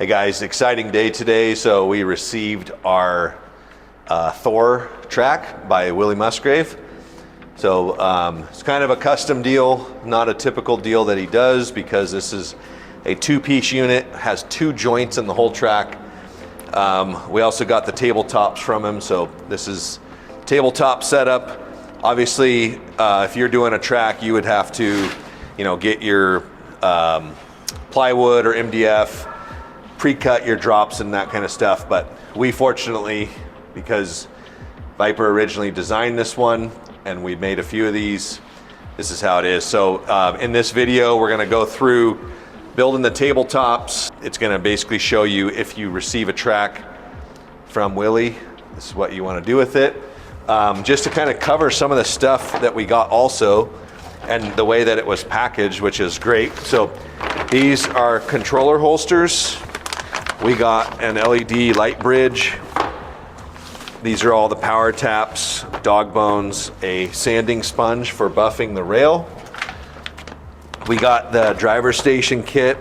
Hey guys, exciting day today. So we received our Thor track by Willie Musgrave. So it's kind of a custom deal, not a typical deal that he does, because this is a two-piece unit, has two joints in the whole track. We also got the tabletops from him, so this is tabletop setup. Obviously, if you're doing a track, you would have to, get your plywood or MDF, pre-cut your drops and that kind of stuff. But we fortunately, because Viper originally designed this one and we made a few of these, this is how it is. So in this video, we're gonna go through building the tabletops. It's gonna basically show you, if you receive a track from Willie, this is what you wanna do with it. Just to kind of cover some of the stuff that we got also, and the way that it was packaged, which is great. So these are controller holsters. We got an LED light bridge. These are all the power taps, dog bones, a sanding sponge for buffing the rail. We got the driver station kit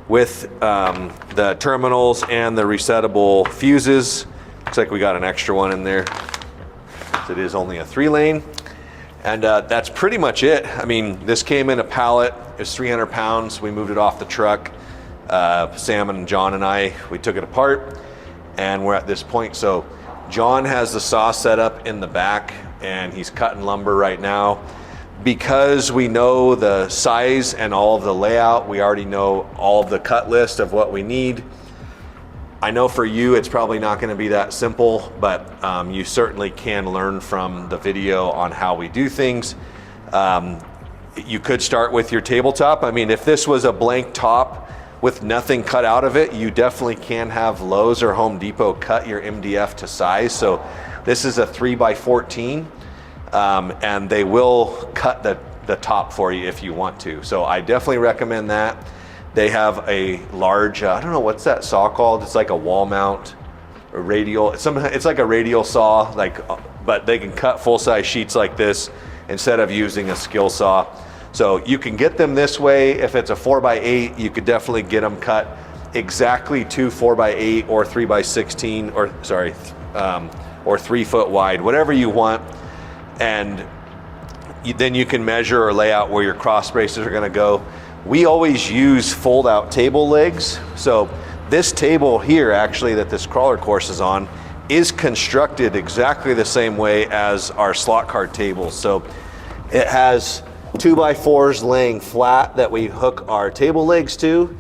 with the terminals and the resettable fuses. Looks like we got an extra one in there. It is only a 3-lane. And that's pretty much it. I mean, this came in a pallet. It was 300 pounds. We moved it off the truck. Sam and John and I, we took it apart, and we're at this point. So John has the saw set up in the back, and he's cutting lumber right now. Because we know the size and all of the layout, we already know all of the cut list of what we need. I know for you, it's probably not going to be that simple, but you certainly can learn from the video on how we do things. You could start with your tabletop. I mean, if this was a blank top with nothing cut out of it, you definitely can have Lowe's or Home Depot cut your MDF to size. So this is a 3x14, and they will cut the top for you if you want to. So I definitely recommend that. They have a large, I don't know, what's that saw called? It's like a wall mount, a radial. It's like a radial saw, but they can cut full-size sheets like this instead of using a skill saw. So you can get them this way. If it's a 4x8, you could definitely get them cut exactly to 4x8 or 3x16, or 3 foot wide, whatever you want. And then you can measure or lay out where your cross braces are gonna go. We always use fold-out table legs. So this table here, actually, that this crawler course is on, is constructed exactly the same way as our slot car tables. So it has 2x4s laying flat that we hook our table legs to,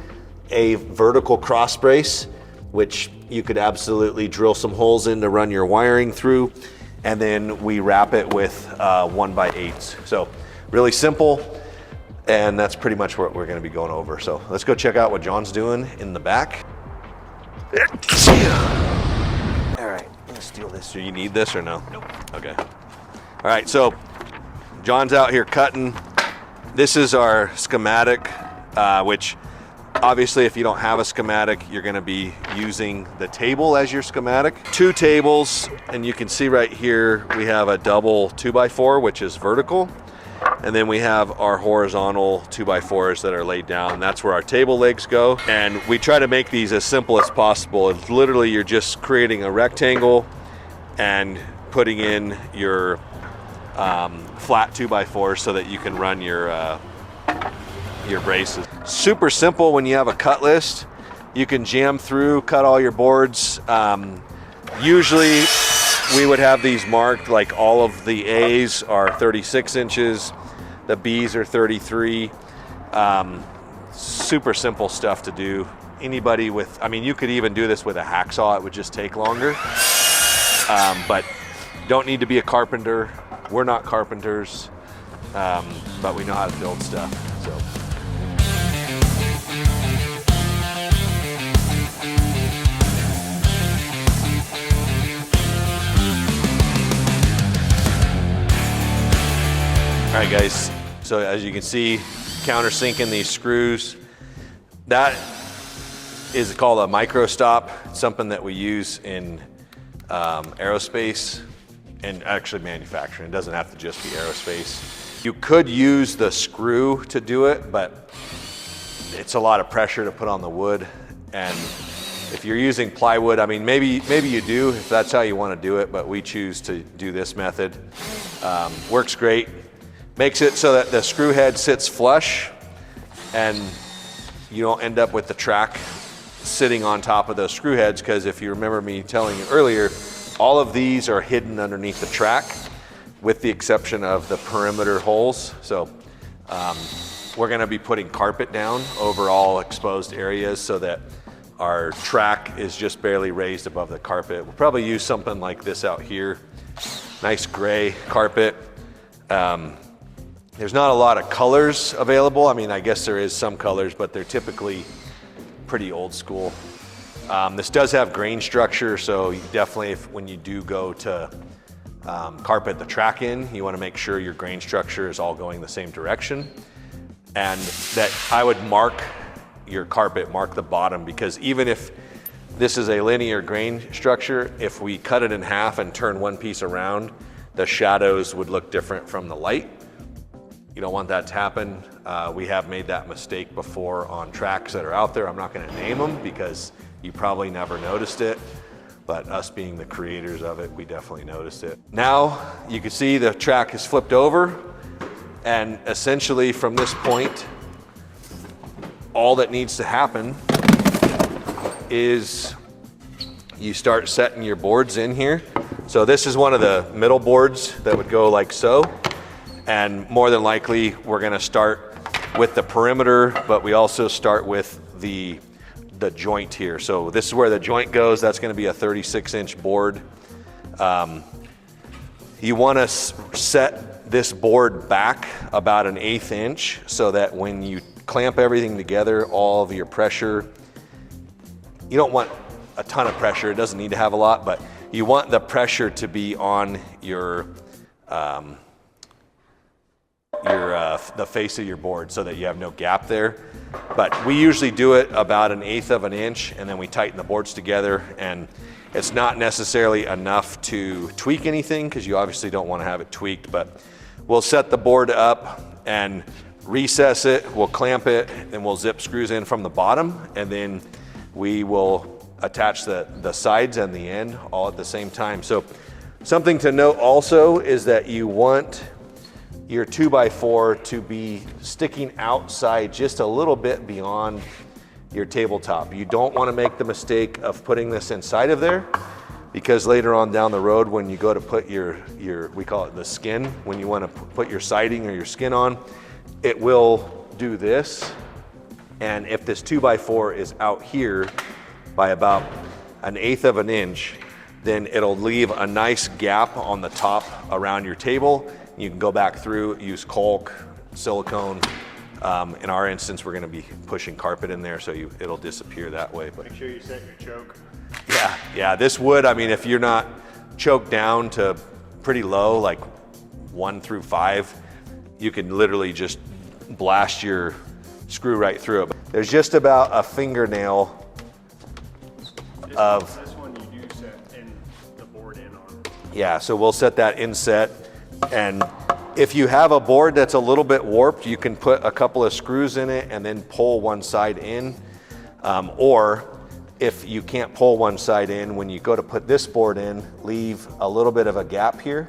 a vertical cross brace, which you could absolutely drill some holes in to run your wiring through, and then we wrap it with 1x8s. So really simple, and that's pretty much what we're gonna be going over. So let's go check out what John's doing in the back. All right, I'm gonna steal this. Do you need this or no? Nope. Okay. All right, so John's out here cutting. This is our schematic, which obviously if you don't have a schematic, you're gonna be using the table as your schematic. 2 tables, and you can see right here, we have a double 2x4, which is vertical. And then we have our horizontal 2x4s that are laid down. That's where our table legs go. And we try to make these as simple as possible. It's literally, you're just creating a rectangle and putting in your flat 2x4 so that you can run your braces. Super simple when you have a cut list. You can jam through, cut all your boards. Usually we would have these marked, like all of the A's are 36 inches, the B's are 33. Super simple stuff to do. Anybody with, I mean, you could even do this with a hacksaw, it would just take longer. But don't need to be a carpenter. We're not carpenters, but we know how to build stuff, so. All right, guys, so as you can see, countersinking these screws. That is called a micro stop. It's something that we use in aerospace and actually manufacturing. It doesn't have to just be aerospace. You could use the screw to do it, but it's a lot of pressure to put on the wood, and If you're using plywood, I mean, maybe you do if that's how you want to do it, but we choose to do this method. Works great. Makes it so that the screw head sits flush and you don't end up with the track sitting on top of those screw heads, because if you remember me telling you earlier, all of these are hidden underneath the track with the exception of the perimeter holes. So we're going to be putting carpet down over all exposed areas so that our track is just barely raised above the carpet. We'll probably use something like this out here. Nice gray carpet. There's not a lot of colors available. I mean, I guess there is some colors, but they're typically pretty old school. This does have grain structure, so you definitely, when you do go to carpet the track in, you want to make sure your grain structure is all going the same direction, and that I would mark your carpet, mark the bottom, because even if this is a linear grain structure, if we cut it in half and turn one piece around, the shadows would look different from the light. You don't want that to happen. We have made that mistake before on tracks that are out there. I'm not going to name them because you probably never noticed it, but us being the creators of it, we definitely noticed it. Now you can see the track is flipped over, and essentially from this point, all that needs to happen is you start setting your boards in here. So this is one of the middle boards that would go like so. And more than likely, we're gonna start with the perimeter, but we also start with the joint here. So this is where the joint goes. That's gonna be a 36-inch board. You wanna set this board back about an 1/8 inch so that when you clamp everything together, all of your pressure, you don't want a ton of pressure. It doesn't need to have a lot, but you want the pressure to be on your the face of your board so that you have no gap there. But we usually do it about an 1/8 of an inch, and then we tighten the boards together, and it's not necessarily enough to tweak anything because you obviously don't want to have it tweaked, but we'll set the board up and recess it, we'll clamp it, and we'll zip screws in from the bottom, and then we will attach the sides and the end all at the same time. So something to note also is that you want your 2x4 to be sticking outside just a little bit beyond your tabletop. You don't want to make the mistake of putting this inside of there, because later on down the road when you go to put your we call it the skin, when you want to put your siding or your skin on, it will do this. And if this 2x4 is out here by about an 1/8 of an inch, then it'll leave a nice gap on the top around your table. You can go back through, use caulk, silicone. In our instance, we're going to be pushing carpet in there, so it'll disappear that way. But make sure you set your choke. Yeah, this wood, I mean, if you're not choked down to pretty low, like 1 through 5, you can literally just blast your screw right through it. There's just about a fingernail of... This one you do set in the board in on. Yeah, so we'll set that inset, and if you have a board that's a little bit warped, you can put a couple of screws in it and then pull one side in. Or if you can't pull one side in, when you go to put this board in, leave a little bit of a gap here.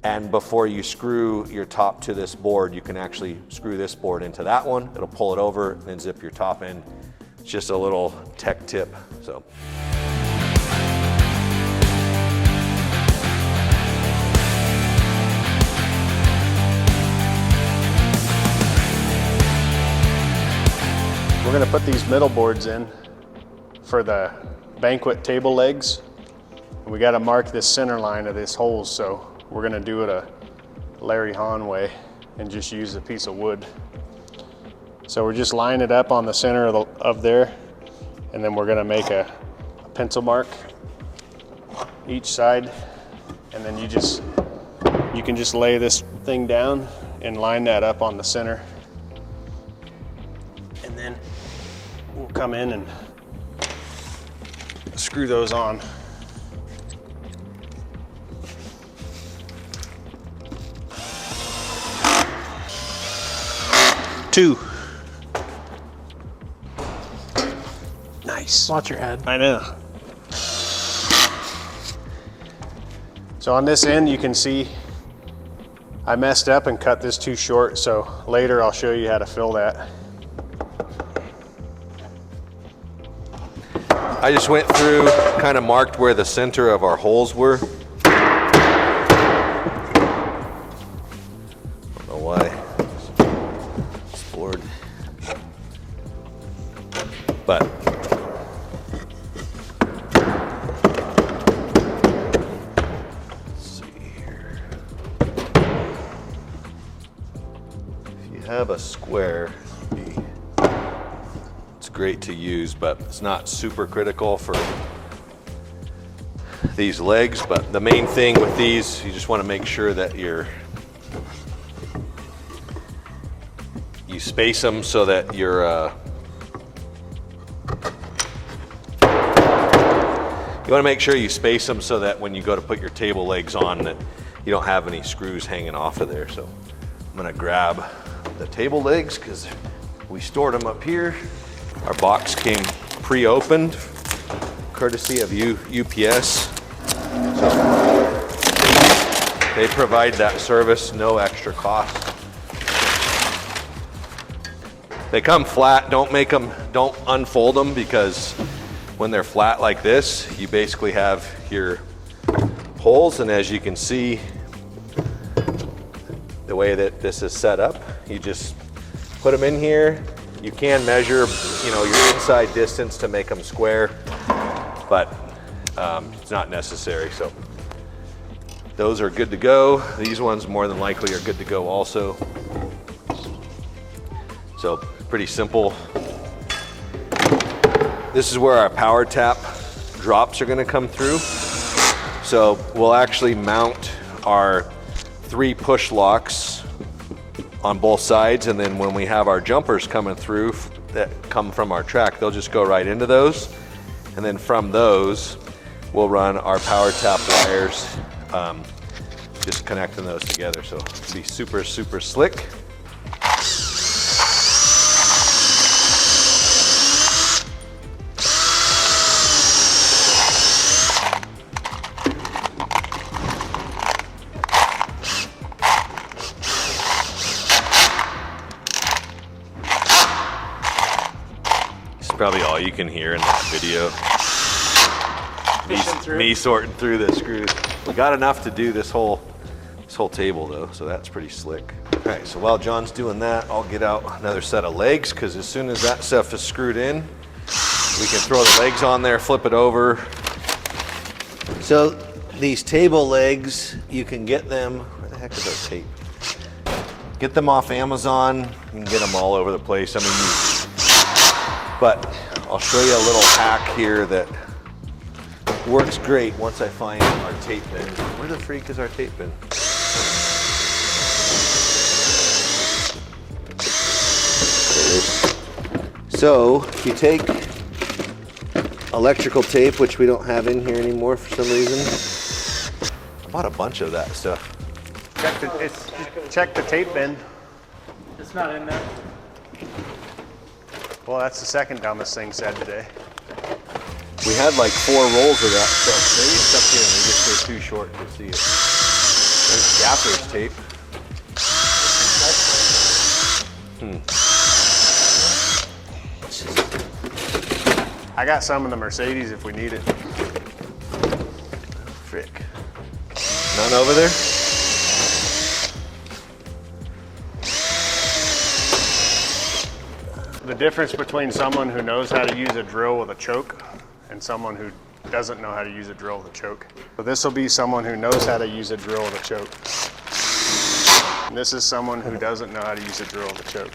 And before you screw your top to this board, you can actually screw this board into that one. It'll pull it over and then zip your top in. It's just a little tech tip. So. We're going to put these middle boards in for the banquet table legs. And we got to mark this center line of this hole, so we're going to do it a Larry Hahn way and just use a piece of wood. So we're just lining it up on the center of there, and then we're going to make a pencil mark each side, and then you can just lay this thing down and line that up on the center. And then we'll come in and screw those on. Two. Nice. Nice. Watch your head. I know. So on this end, you can see I messed up and cut this too short, so later I'll show you how to fill that. I just went through, kind of marked where the center of our holes were. Don't know why. This board. But let's see here. If you have a square, it's great to use, but it's not super critical for these legs. But the main thing with these, you just want to make sure that you space them so that you want to make sure you space them so that when you go to put your table legs on, that you don't have any screws hanging off of there. So I'm going to grab the table legs because we stored them up here. Our box came pre-opened, courtesy of UPS. So they provide that service, no extra cost. They come flat. Don't unfold them, because when they're flat like this, you basically have your holes, and as you can see, the way that this is set up, you just put them in here. You can measure, your inside distance to make them square, but it's not necessary. So those are good to go. These ones more than likely are good to go also. So pretty simple. This is where our power tap drops are going to come through. So we'll actually mount our 3 push locks on both sides, and then when we have our jumpers coming through that come from our track, they'll just go right into those, and then from those we'll run our power tap wires, just connecting those together. So it'll be super slick. Probably all you can hear in that video. Me sorting through the screws. We got enough to do this whole table though, so that's pretty slick. All right, so while John's doing that, I'll get out another set of legs, because as soon as that stuff is screwed in, we can throw the legs on there, flip it over. So these table legs, you can get them, where the heck is our tape? Get them off Amazon. You can get them all over the place. But I'll show you a little hack here that works great once I find our tape bin. Where the freak is our tape bin? So if you take electrical tape, which we don't have in here anymore for some reason. I bought a bunch of that stuff. Check the tape bin. It's not in there. Well, that's the second dumbest thing said today. We had like 4 rolls of that stuff. Maybe it's up here, they just go too short to see it. There's gaffer's tape. I got some in the Mercedes if we need it. Frick. None over there? The difference between someone who knows how to use a drill with a choke and someone who doesn't know how to use a drill with a choke. So this will be someone who knows how to use a drill with a choke. And this is someone who doesn't know how to use a drill with a choke.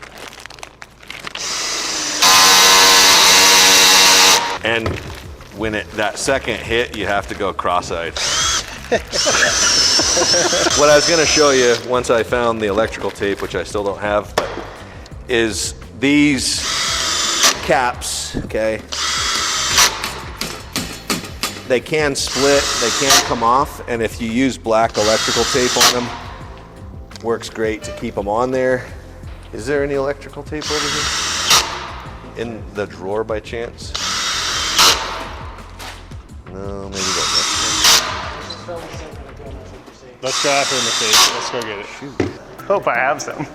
And when that second hit, you have to go cross-eyed. What I was going to show you once I found the electrical tape, which I still don't have, is these caps, okay? They can split, they can come off, and if you use black electrical tape on them, works great to keep them on there. Is there any electrical tape over here? In the drawer by chance? No, maybe that. Let's go after the safe. Let's go get it. Shoot. Hope I have some.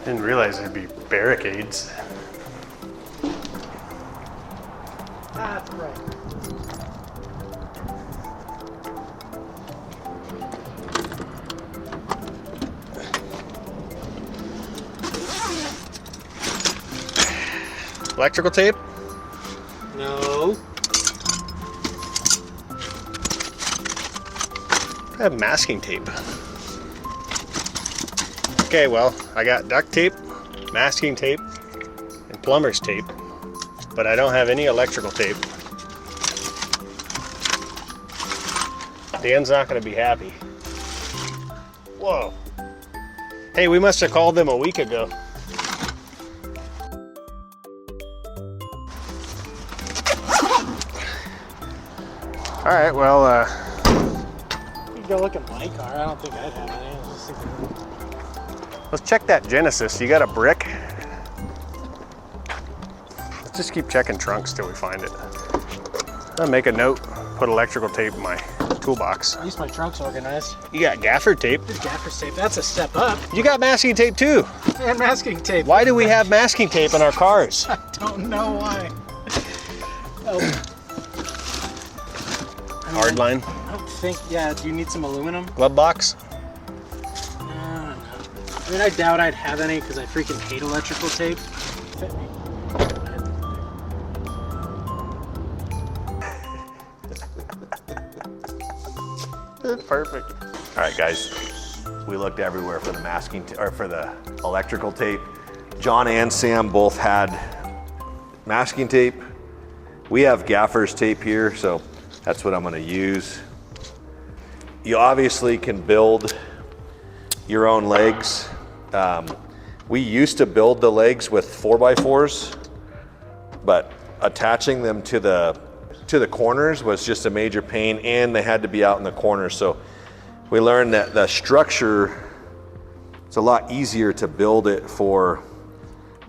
Didn't realize there'd be barricades. That's right. Electrical tape? No. I have masking tape. Okay, well, I got duct tape, masking tape, and plumber's tape, but I don't have any electrical tape. Dan's not gonna be happy. Whoa. Hey, we must have called them a week ago. All right, well, You can go look at my car. I don't think I'd have any. I was just thinking, let's check that Genesis. You got a brick? Let's just keep checking trunks till we find it. I'll make a note, put electrical tape in my toolbox. at least my trunk's organized. You got gaffer tape. There's gaffer's tape. That's a step up. You got masking tape too. And masking tape. Why do we have masking tape in our cars? I don't know why. Oh, Hard line, I don't think, yeah, do you need some aluminum? glove box. No. I mean, I doubt I'd have any because I freaking hate electrical tape. Fit me. Perfect. All right, guys, we looked everywhere for the masking or for the electrical tape. John and Sam both had masking tape. We have gaffer's tape here, so that's what I'm going to use. You obviously can build your own legs. We used to build the legs with 4x4s, but attaching them to the corners was just a major pain, and they had to be out in the corners. So we learned that the structure, it's a lot easier to build it for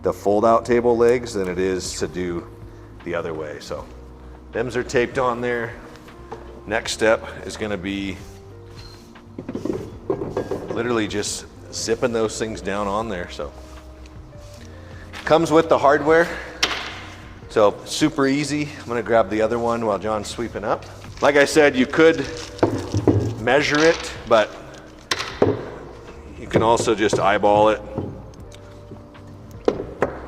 the fold-out table legs than it is to do the other way. So thems are taped on there. Next step is going to be literally just zipping those things down on there. So comes with the hardware. So super easy. I'm gonna grab the other one while John's sweeping up. Like I said, you could measure it, but you can also just eyeball it.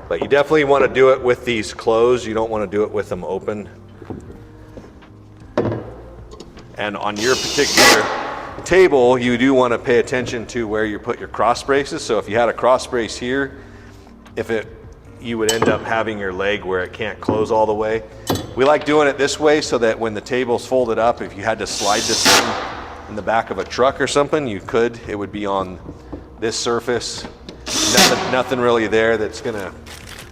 But you definitely want to do it with these closed. You don't want to do it with them open. And on your particular table, you do want to pay attention to where you put your cross braces. So if you had a cross brace here, you would end up having your leg where it can't close all the way. We like doing it this way so that when the table's folded up, if you had to slide this thing in the back of a truck or something, you could. It would be on this surface. Nothing really there that's gonna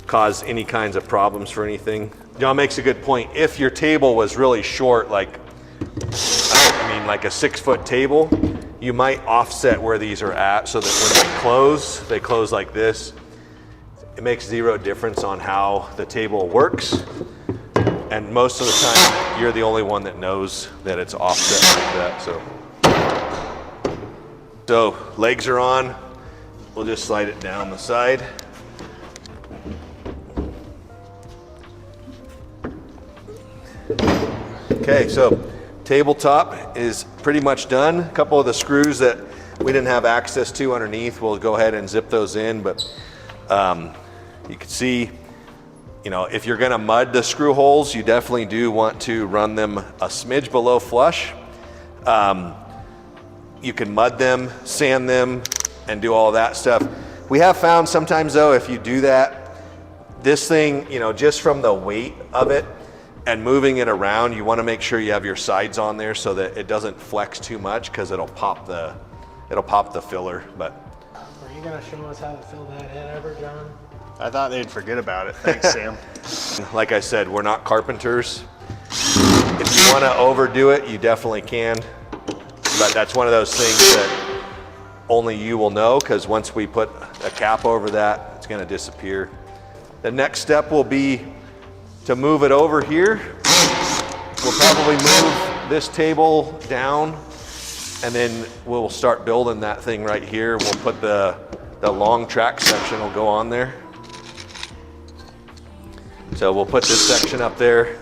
cause any kinds of problems for anything. John makes a good point. If your table was really short, like a 6-foot table, you might offset where these are at so that when they close like this. It makes zero difference on how the table works. And most of the time, you're the only one that knows that it's offset like that. So legs are on. We'll just slide it down the side. Okay, so tabletop is pretty much done. A couple of the screws that we didn't have access to underneath, we'll go ahead and zip those in, but you can see, if you're gonna mud the screw holes, you definitely do want to run them a smidge below flush. You can mud them, sand them, and do all that stuff. We have found sometimes though, if you do that, this thing, just from the weight of it and moving it around, you wanna make sure you have your sides on there so that it doesn't flex too much because it'll pop the filler. But Are you gonna show us how to fill that in ever, John? I thought they'd forget about it. Thanks, Sam. like I said, we're not carpenters. If you wanna overdo it, you definitely can. But that's one of those things that only you will know, because once we put a cap over that, it's gonna disappear. The next step will be to move it over here. We'll probably move this table down, and then we'll start building that thing right here. We'll put the long track section will go on there. So we'll put this section up there.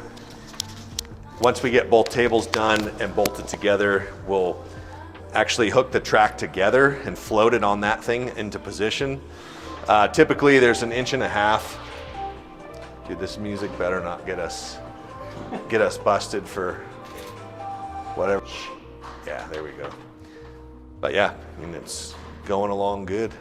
Once we get both tables done and bolted together, we'll actually hook the track together and float it on that thing into position. Typically there's 1.5 inches. Dude, this music better not get us busted for whatever. Yeah, there we go. But yeah, I mean, it's going along good.